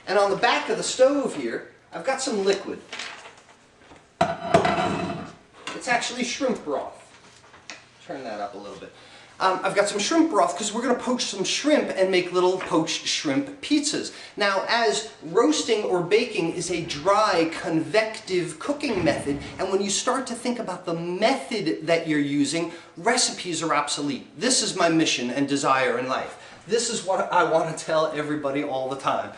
And on the back of the stove here, I've got some liquid. It's actually shrimp broth. Turn that up a little bit. I've got some shrimp broth because we're going to poach some shrimp and make little poached shrimp pizzas. Now, as roasting or baking is a dry, convective cooking method, and when you start to think about the method that you're using, recipes are obsolete. This is my mission and desire in life. This is what I want to tell everybody all the time,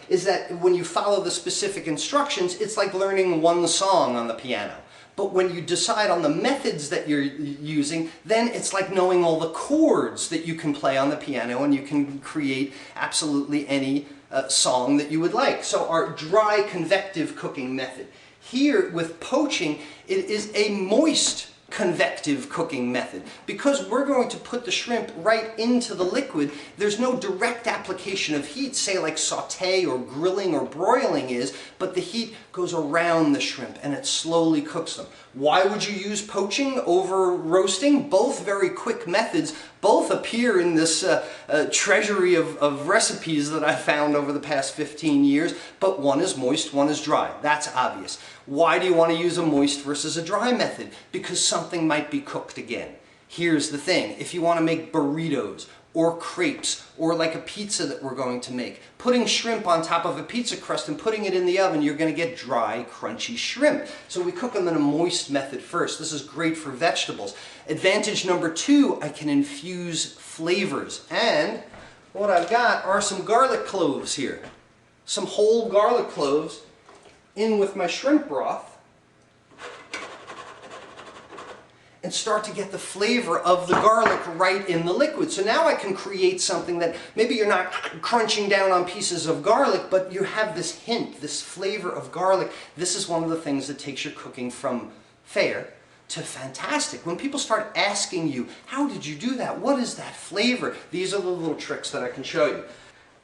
is that when you follow the specific instructions, it's like learning one song on the piano. But when you decide on the methods that you're using, then it's like knowing all the chords that you can play on the piano, and you can create absolutely any song that you would like. So our dry convective cooking method. Here with poaching, it is a moist convective cooking method. Because we're going to put the shrimp right into the liquid, there's no direct application of heat, say like saute or grilling or broiling is, but the heat goes around the shrimp and it slowly cooks them. Why would you use poaching over roasting? Both very quick methods. Both appear in this treasury of recipes that I've found over the past 15 years, but one is moist, one is dry. That's obvious. Why do you want to use a moist versus a dry method? Because something might be cooked again. Here's the thing. If you want to make burritos or crepes or like a pizza that we're going to make, putting shrimp on top of a pizza crust and putting it in the oven, you're going to get dry, crunchy shrimp. So we cook them in a moist method first. This is great for vegetables. Advantage number 2, I can infuse flavors. And what I've got are some garlic cloves here. Some whole garlic cloves in with my shrimp broth, and start to get the flavor of the garlic right in the liquid. So now I can create something that maybe you're not crunching down on pieces of garlic, but you have this hint, this flavor of garlic. This is one of the things that takes your cooking from fair to fantastic. When people start asking you, how did you do that? What is that flavor? These are the little tricks that I can show you.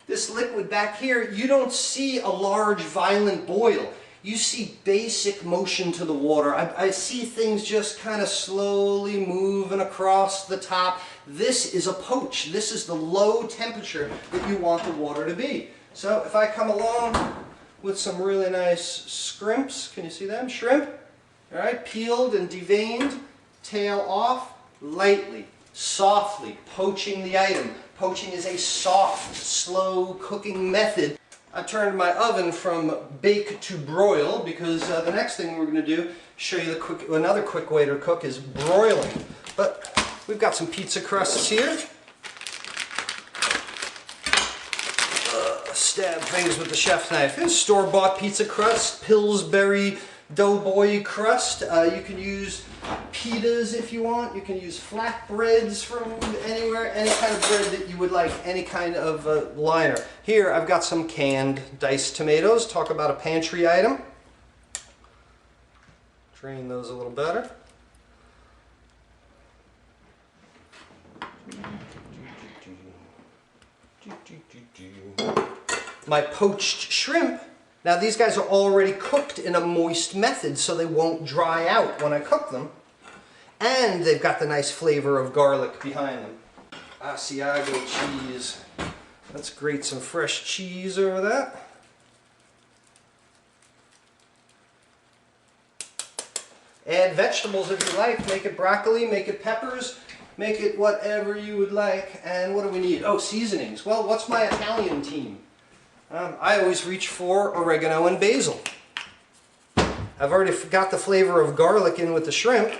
This liquid back here, you don't see a large violent boil. You see basic motion to the water. I see things just kind of slowly moving across the top. This is a poach. This is the low temperature that you want the water to be. So if I come along with some really nice scrimps, can you see them? Shrimp, all right, peeled and deveined, tail off, lightly, softly, poaching the item. Poaching is a soft, slow cooking method. I turned my oven from bake to broil because the next thing we're going to do, show you another quick way to cook, is broiling. But we've got some pizza crusts here. Stab things with the chef's knife. It's store-bought pizza crust, Pillsbury Doughboy crust. You can use pitas if you want. You can use flatbreads from anywhere, any kind of bread that you would like, any kind of liner. Here I've got some canned diced tomatoes. Talk about a pantry item. Drain those a little better. My poached shrimp. Now these guys are already cooked in a moist method, so they won't dry out when I cook them. And they've got the nice flavor of garlic behind them. Asiago cheese. Let's grate some fresh cheese over that. Add vegetables if you like. Make it broccoli, make it peppers, make it whatever you would like. And what do we need? Oh, seasonings. Well, what's my Italian team? I always reach for oregano and basil. I've already got the flavor of garlic in with the shrimp,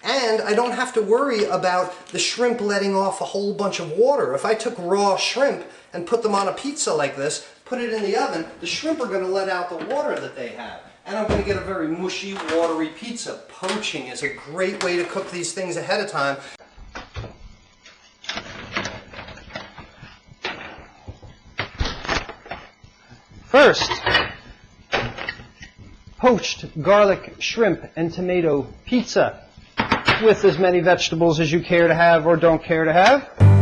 and I don't have to worry about the shrimp letting off a whole bunch of water. If I took raw shrimp and put them on a pizza like this, put it in the oven, the shrimp are going to let out the water that they have, and I'm going to get a very mushy, watery pizza. Poaching is a great way to cook these things ahead of time. First, poached garlic, shrimp, and tomato pizza with as many vegetables as you care to have or don't care to have.